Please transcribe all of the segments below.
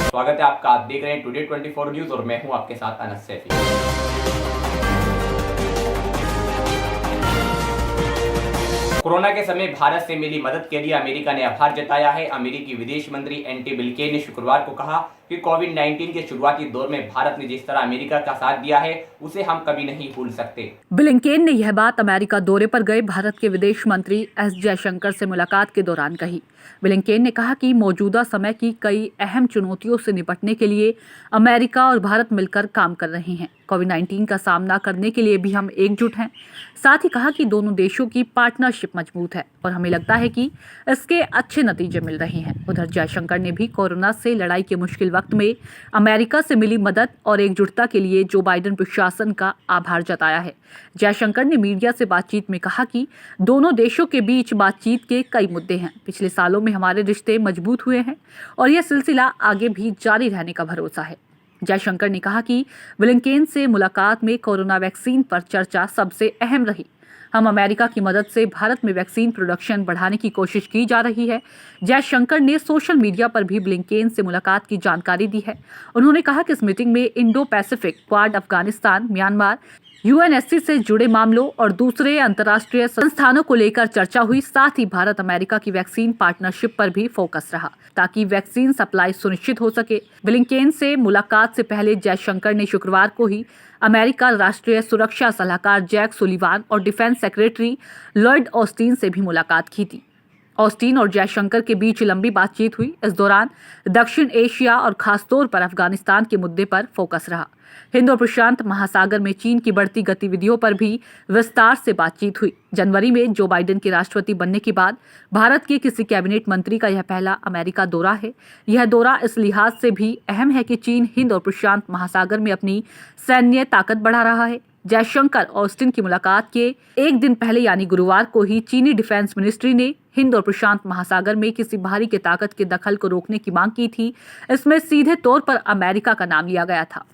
स्वागत है आपका। आप देख रहे हैं टुडे 24 न्यूज और मैं हूं आपके साथ अनस सैफी। कोरोना के समय भारत से मिली मदद के लिए अमेरिका ने आभार जताया है। अमेरिकी विदेश मंत्री एंटी ब्लिंकेन ने शुक्रवार को कहा कि कोविड-19 के शुरुआती दौर में भारत ने जिस तरह अमेरिका का साथ दिया है उसे हम कभी नहीं भूल सकते। ब्लिंकेन ने यह बात अमेरिका दौरे पर गए भारत के विदेश मंत्री एस जयशंकर से मुलाकात के दौरान कही। ब्लिंकेन ने कहा कि मौजूदा समय की कई अहम चुनौतियों से निपटने के लिए अमेरिका और भारत मिलकर काम कर रहे हैं। कोविड-19 का सामना करने के लिए भी हम एकजुट हैं। साथ ही कहा कि दोनों देशों की पार्टनरशिप मजबूत है और हमें लगता है कि इसके अच्छे नतीजे मिल रहे हैं। उधर जयशंकर ने भी कोरोना से लड़ाई के मुश्किल वक्त में अमेरिका से मिली मदद और एकजुटता के लिए जो बाइडेन प्रशासन का आभार जताया है। जयशंकर ने मीडिया से बातचीत में कहा कि दोनों देशों के बीच बातचीत के कई मुद्दे हैं। पिछले सालों में हमारे रिश्ते मजबूत हुए हैं और यह सिलसिला आगे भी जारी रहने का भरोसा है। जयशंकर ने कहा कि ब्लिंकेन से मुलाकात में कोरोना वैक्सीन पर चर्चा सबसे अहम रही। हम अमेरिका की मदद से भारत में वैक्सीन प्रोडक्शन बढ़ाने की कोशिश की जा रही है। जयशंकर ने सोशल मीडिया पर भी ब्लिंकेन से मुलाकात की जानकारी दी है। उन्होंने कहा कि इस मीटिंग में Indo Pacific, quad, Afghanistan, Myanmar, UNSC से जुड़े मामलों और दूसरे अंतर्राष्ट्रीय संस्थानों को लेकर चर्चा हुई। साथ ही भारत अमेरिका की वैक्सीन पार्टनरशिप पर भी फोकस रहा ताकि वैक्सीन सप्लाई सुनिश्चित हो सके। ब्लिंकेन से मुलाकात से पहले जयशंकर ने शुक्रवार को ही अमेरिका राष्ट्रीय सुरक्षा सलाहकार जैक सुलिवान और डिफेंस सेक्रेटरी लॉयड ऑस्टिन से भी मुलाकात की थी। ऑस्टिन और जयशंकर के बीच लंबी बातचीत हुई। इस दौरान दक्षिण एशिया और खासतौर पर अफगानिस्तान के मुद्दे पर फोकस रहा। हिंद और प्रशांत महासागर में चीन की बढ़ती गतिविधियों पर भी विस्तार से बातचीत हुई। जनवरी में जो बाइडेन के राष्ट्रपति बनने के बाद भारत के किसी कैबिनेट मंत्री का यह पहला अमेरिका दौरा है। यह दौरा इस लिहाज से भी अहम है कि चीन हिंद और प्रशांत महासागर में अपनी सैन्य ताकत बढ़ा रहा है। जयशंकर और ऑस्टिन की मुलाकात के एक दिन पहले यानी गुरुवार को ही चीनी डिफेंस मिनिस्ट्री ने हिंद और प्रशांत महासागर में किसी बाहरी के ताकत के दखल को रोकने की मांग की थी। इसमें सीधे तौर पर अमेरिका का नाम लिया गया था।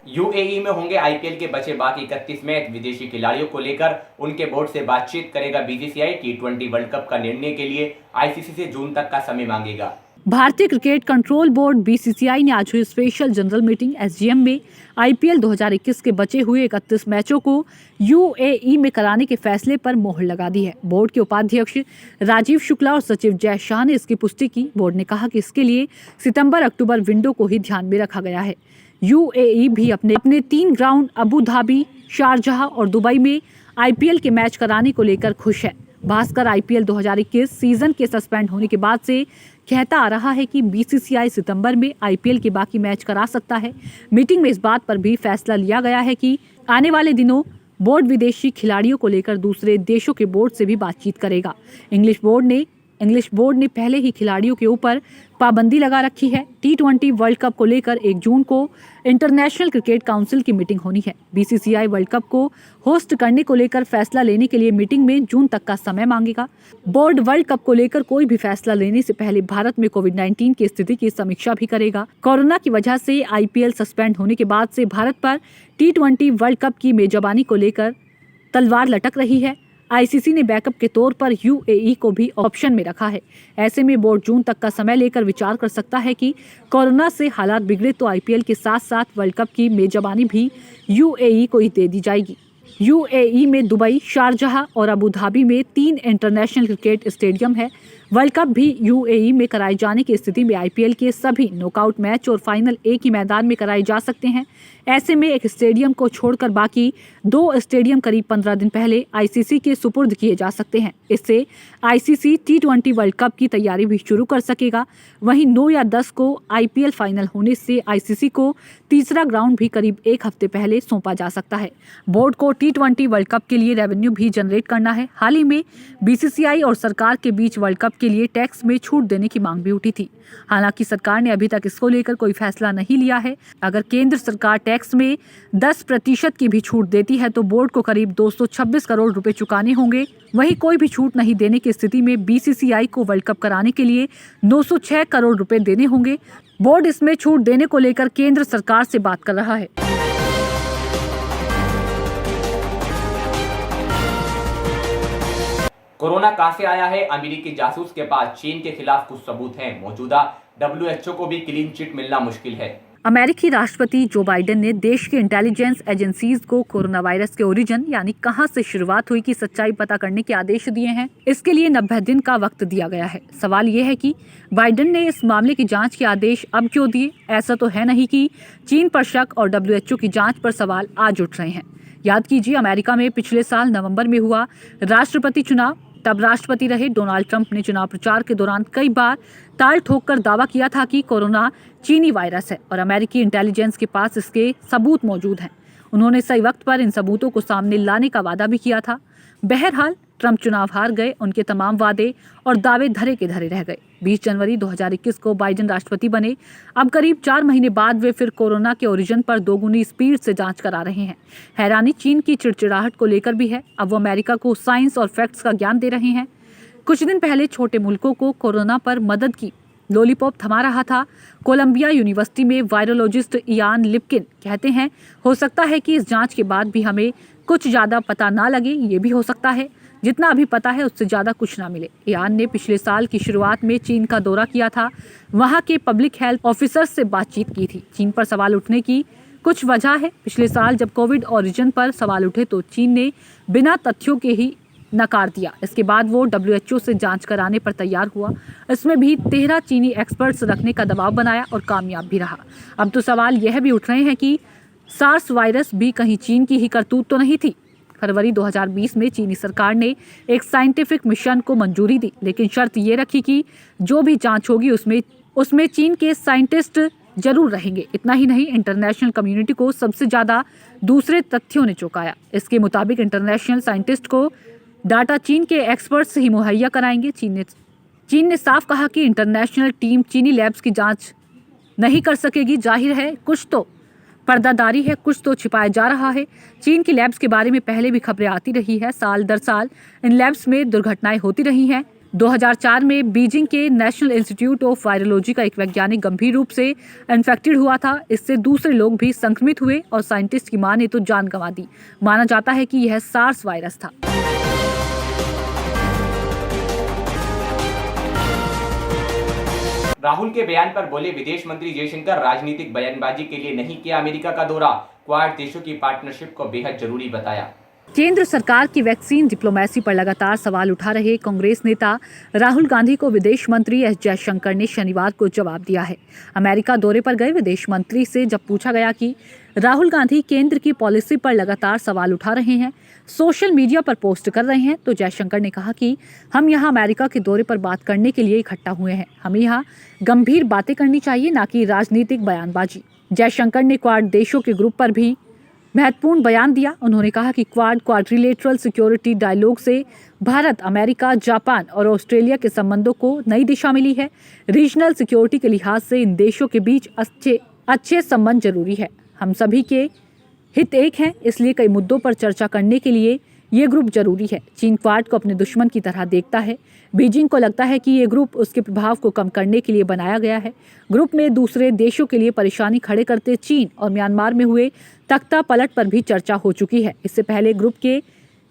यूएई में होंगे आईपीएल के बचे बाकी 31 मैच। विदेशी खिलाड़ियों को लेकर उनके बोर्ड से बातचीत करेगा बीसीसीआई। टी20 वर्ल्ड कप का निर्णय के लिए आईसीसी से जून तक का समय मांगेगा। भारतीय क्रिकेट कंट्रोल बोर्ड बीसीसीआई ने आज हुई स्पेशल जनरल मीटिंग एसजीएम में आईपीएल 2021 के बचे हुए 31 मैचों को यूएई में कराने के फैसले पर मोहर लगा दी है। बोर्ड के उपाध्यक्ष राजीव शुक्ला और सचिव जय शाह ने इसकी पुष्टि की। बोर्ड ने कहा कि इसके लिए सितंबर-अक्टूबर विंडो को ही ध्यान में रखा गया है। यूएई भी अपने 3 ग्राउंड अबू धाबी, शारजाह और दुबई में आईपीएल के मैच कराने को लेकर खुश है। भास्कर आईपीएल 2021 सीजन के सस्पेंड होने के बाद से कहता आ रहा है कि बीसीसीआई सितंबर में आईपीएल के बाकी मैच करा सकता है। मीटिंग में इस बात पर भी फैसला लिया गया है कि आने वाले दिनों बोर्ड विदेशी खिलाड़ियों को लेकर दूसरे देशों के बोर्ड से भी बातचीत करेगा। इंग्लिश बोर्ड ने पहले ही खिलाड़ियों के ऊपर पाबंदी लगा रखी है। टी20 वर्ल्ड कप को लेकर 1 जून को इंटरनेशनल क्रिकेट काउंसिल की मीटिंग होनी है। बीसीसीआई वर्ल्ड कप को होस्ट करने को लेकर फैसला लेने के लिए मीटिंग में जून तक का समय मांगेगा। बोर्ड वर्ल्ड कप को लेकर कोई भी फैसला लेने से पहले भारत में कोविड-19 की स्थिति की समीक्षा भी करेगा। कोरोना की वजह से आईपीएल सस्पेंड होने के बाद से भारत पर टी20 वर्ल्ड कप की मेजबानी को लेकर तलवार लटक रही है। आईसीसी ने बैकअप के तौर पर यूएई को भी ऑप्शन में रखा है। ऐसे में बोर्ड जून तक का समय लेकर विचार कर सकता है कि कोरोना से हालात बिगड़े तो आईपीएल के साथ साथ वर्ल्ड कप की मेजबानी भी यूएई को ही दे दी जाएगी। यूएई में दुबई, शारजाह और अबू धाबी में 3 इंटरनेशनल क्रिकेट स्टेडियम है। वर्ल्ड कप भी यूएई में कराए जाने की स्थिति में आईपीएल के सभी नॉकआउट मैच और फाइनल एक ही मैदान में कराए जा सकते हैं। ऐसे में एक स्टेडियम को छोड़कर बाकी 2 स्टेडियम करीब 15 दिन पहले आईसीसी के सुपुर्द किए जा सकते हैं। इससे आईसीसी टी20 वर्ल्ड कप की तैयारी भी शुरू कर सकेगा। वहीं 9 या 10 को आईपीएल फाइनल होने से आईसीसी को तीसरा ग्राउंड भी करीब 1 हफ्ते पहले सौंपा जा सकता है। बोर्ड को टी20 वर्ल्ड कप के लिए रेवेन्यू भी जनरेट करना है। हाल ही में बीसीसीआई और सरकार के बीच वर्ल्ड कप के लिए टैक्स में छूट देने की मांग भी उठी थी। हालांकि सरकार ने अभी तक इसको लेकर कोई फैसला नहीं लिया है। अगर केंद्र सरकार टैक्स में 10% की भी छूट देती है तो बोर्ड को करीब 226 करोड़ रुपए चुकाने होंगे। वहीं कोई भी छूट नहीं देने की स्थिति में BCCI को वर्ल्ड कप कराने के लिए 906 करोड़ रुपए देने होंगे। बोर्ड इसमें छूट देने को लेकर केंद्र सरकार से बात कर रहा है। कोरोना कहां से आया है? अमेरिकी जासूस के पास चीन के खिलाफ कुछ सबूत हैं। मौजूदा WHO को भी क्लीन चिट मिलना मुश्किल है। अमेरिकी राष्ट्रपति जो बाइडेन ने देश की इंटेलिजेंस एजेंसीज को कोरोना वायरस के ओरिजिन यानी कहां से शुरुआत हुई की सच्चाई पता करने के आदेश दिए हैं। इसके लिए 90 दिन का वक्त दिया गया है। सवाल ये है कि बाइडेन ने इस मामले की जांच के आदेश अब क्यों दिए? ऐसा तो है नहीं कि चीन पर शक और WHO की जांच पर सवाल आज उठ रहे हैं। याद कीजिए, अमेरिका में पिछले साल नवंबर में हुआ राष्ट्रपति चुनाव। तब राष्ट्रपति रहे डोनाल्ड ट्रंप ने चुनाव प्रचार के दौरान कई बार ताल ठोककर दावा किया था कि कोरोना चीनी वायरस है और अमेरिकी इंटेलिजेंस के पास इसके सबूत मौजूद हैं। उन्होंने सही वक्त पर इन सबूतों को सामने लाने का वादा भी किया था। बहरहाल ट्रंप चुनाव हार गए। उनके तमाम वादे और दावे धरे के धरे रह गए। 20 जनवरी 2021 को बाइडेन राष्ट्रपति बने। अब करीब 4 महीने बाद वे फिर कोरोना के ओरिजिन पर दोगुनी स्पीड से जांच करा रहे हैं। हैरानी चीन की चिड़चिड़ाहट को लेकर भी है। अब वो अमेरिका को साइंस और फैक्ट्स का ज्ञान दे रहे हैं। कुछ दिन पहले छोटे मुल्कों को कोरोना पर मदद की लॉलीपॉप थमा रहा था। कोलंबिया यूनिवर्सिटी में वायरोलॉजिस्ट इयान लिप्किन कहते हैं, हो सकता है कि इस जांच के बाद भी हमें कुछ ज्यादा पता ना लगे। ये भी हो सकता है जितना अभी पता है उससे ज्यादा कुछ ना मिले। इयान ने पिछले साल की शुरुआत में चीन का दौरा किया था। वहां के पब्लिक हेल्थ ऑफिसर से बातचीत की थी। चीन पर सवाल उठने की कुछ वजह है। पिछले साल जब कोविड ओरिजिन पर सवाल उठे तो चीन ने बिना तथ्यों के ही नकार दिया। इसके बाद वो WHO से जांच कराने पर तैयार हुआ। इसमें भी 13 चीनी एक्सपर्ट्स रखने का दबाव बनाया और कामयाब भी रहा। अब तो सवाल यह भी उठ रहे हैं कि सार्स वायरस भी कहीं चीन की ही करतूत तो नहीं थी। फरवरी 2020 में चीनी सरकार ने एक साइंटिफिक मिशन को मंजूरी दी, लेकिन शर्त ये रखी कि जो भी जांच होगी उसमें चीन के साइंटिस्ट जरूर रहेंगे। इतना ही नहीं, इंटरनेशनल कम्युनिटी को सबसे ज्यादा दूसरे तथ्यों ने चौंकाया। इसके मुताबिक इंटरनेशनल साइंटिस्ट को डाटा चीन के एक्सपर्ट्स ही मुहैया कराएंगे। चीन ने साफ कहा कि इंटरनेशनल टीम चीनी लैब्स की जांच नहीं कर सकेगी। जाहिर है कुछ तो पर्दादारी है, कुछ तो छिपाया जा रहा है। चीन की लैब्स के बारे में पहले भी खबरें आती रही है। साल दर साल इन लैब्स में दुर्घटनाएं होती रही हैं। 2004 में बीजिंग के नेशनल इंस्टीट्यूट ऑफ वायरोलॉजी का एक वैज्ञानिक गंभीर रूप से इन्फेक्टेड हुआ था। इससे दूसरे लोग भी संक्रमित हुए और साइंटिस्ट की मां ने तो जान गंवा दी। माना जाता है कि यह सार्स वायरस था। राहुल के बयान पर बोले विदेश मंत्री जयशंकर, राजनीतिक बयानबाजी के लिए नहीं किया अमेरिका का दौरा। क्वाड देशों की पार्टनरशिप को बेहद जरूरी बताया। केंद्र सरकार की वैक्सीन डिप्लोमेसी पर लगातार सवाल उठा रहे कांग्रेस नेता राहुल गांधी को विदेश मंत्री एस जयशंकर ने शनिवार को जवाब दिया है। अमेरिका दौरे पर गए विदेश मंत्री से जब पूछा गया कि राहुल गांधी केंद्र की पॉलिसी पर लगातार सवाल उठा रहे हैं, सोशल मीडिया पर पोस्ट कर रहे हैं, तो जयशंकर ने कहा कि हम यहाँ अमेरिका के दौरे पर बात करने के लिए इकट्ठा हुए हैं। हमें यहाँ गंभीर बातें करनी चाहिए, ना कि राजनीतिक बयानबाजी। जयशंकर ने क्वाड देशों के ग्रुप पर भी महत्वपूर्ण बयान दिया। उन्होंने कहा कि क्वाड्रिलेटरल सिक्योरिटी डायलॉग से भारत, अमेरिका, जापान और ऑस्ट्रेलिया के संबंधों को नई दिशा मिली है। रीजनल सिक्योरिटी के लिहाज से इन देशों के बीच अच्छे संबंध जरूरी है। हम सभी के हित एक हैं, इसलिए कई मुद्दों पर चर्चा करने के लिए ये ग्रुप जरूरी है। चीन क्वाड को अपने दुश्मन की तरह देखता है। बीजिंग को लगता है कि ये ग्रुप उसके प्रभाव को कम करने के लिए बनाया गया है। ग्रुप में दूसरे देशों के लिए परेशानी खड़े करते चीन और म्यांमार में हुए तख्ता पलट पर भी चर्चा हो चुकी है। इससे पहले ग्रुप के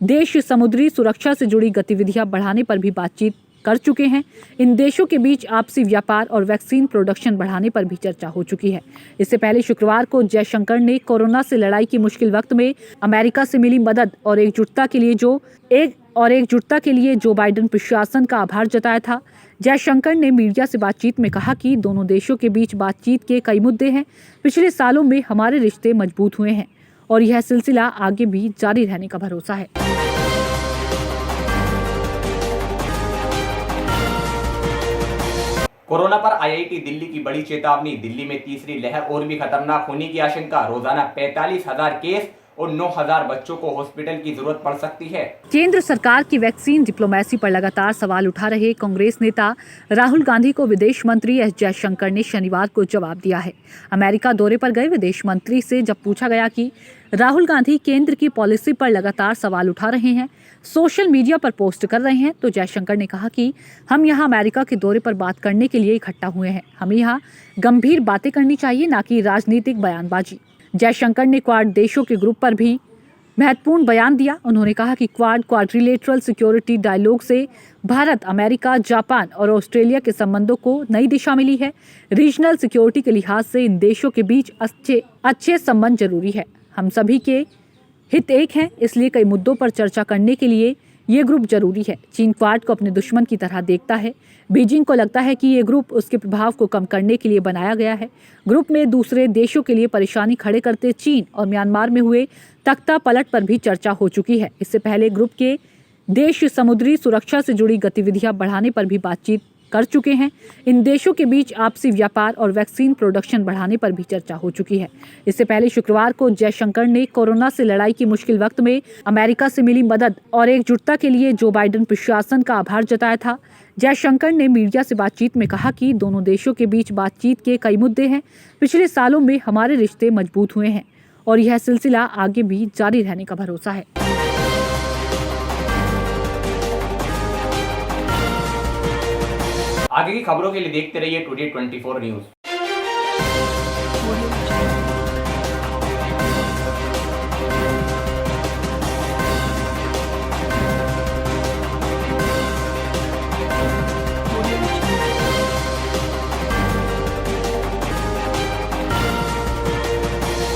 देश समुद्री सुरक्षा से जुड़ी गतिविधियां बढ़ाने पर भी बातचीत कर चुके हैं। इन देशों के बीच आपसी व्यापार और वैक्सीन प्रोडक्शन बढ़ाने पर भी चर्चा हो चुकी है। इससे पहले शुक्रवार को जयशंकर ने कोरोना से लड़ाई की मुश्किल वक्त में अमेरिका से मिली मदद और एकजुटता के लिए जो बाइडेन प्रशासन का आभार जताया था। जयशंकर ने मीडिया से बातचीत में कहा कि दोनों देशों के बीच बातचीत के कई मुद्दे हैं। पिछले सालों में हमारे रिश्ते मजबूत हुए हैं और यह सिलसिला आगे भी जारी रहने का भरोसा है। कोरोना पर IIT दिल्ली की बड़ी चेतावनी। दिल्ली में तीसरी लहर और भी खतरनाक होने की आशंका। रोजाना 45,000 केस और 9,000 बच्चों को हॉस्पिटल की जरूरत पड़ सकती है। केंद्र सरकार की वैक्सीन डिप्लोमेसी पर लगातार सवाल उठा रहे कांग्रेस नेता राहुल गांधी को विदेश मंत्री एस जयशंकर ने शनिवार को जवाब दिया है। अमेरिका दौरे पर गए विदेश मंत्री से जब पूछा गया कि राहुल गांधी केंद्र की पॉलिसी पर लगातार सवाल उठा रहे हैं, सोशल मीडिया पर पोस्ट कर रहे हैं, तो जयशंकर ने कहा कि हम यहाँ अमेरिका के दौरे पर बात करने के लिए इकट्ठा हुए हैं। हमें यहाँ गंभीर बातें करनी चाहिए, ना कि राजनीतिक बयानबाजी। जयशंकर ने क्वाड देशों के ग्रुप पर भी महत्वपूर्ण बयान दिया। उन्होंने कहा कि क्वाड्रिलेटरल सिक्योरिटी डायलॉग से भारत, अमेरिका, जापान और ऑस्ट्रेलिया के संबंधों को नई दिशा मिली है। रीजनल सिक्योरिटी के लिहाज से इन देशों के बीच अच्छे संबंध जरूरी है। हम सभी के हित एक हैं, इसलिए कई मुद्दों पर चर्चा करने के लिए ये ग्रुप जरूरी है। चीन क्वाड को अपने दुश्मन की तरह देखता है। बीजिंग को लगता है कि ये ग्रुप उसके प्रभाव को कम करने के लिए बनाया गया है। ग्रुप में दूसरे देशों के लिए परेशानी खड़े करते चीन और म्यांमार में हुए तख्ता पलट पर भी चर्चा हो चुकी है। इससे पहले ग्रुप के देश समुद्री सुरक्षा से जुड़ी गतिविधियां बढ़ाने पर भी बातचीत कर चुके हैं। इन देशों के बीच आपसी व्यापार और वैक्सीन प्रोडक्शन बढ़ाने पर भी चर्चा हो चुकी है। इससे पहले शुक्रवार को जयशंकर ने कोरोना से लड़ाई की मुश्किल वक्त में अमेरिका से मिली मदद और एकजुटता के लिए जो बाइडेन प्रशासन का आभार जताया था। जयशंकर ने मीडिया से बातचीत में कहा कि दोनों देशों के बीच बातचीत के कई मुद्दे हैं। पिछले सालों में हमारे रिश्ते मजबूत हुए हैं और यह सिलसिला आगे भी जारी रहने का भरोसा है। आगे की खबरों के लिए देखते रहिए टुडे 24 न्यूज।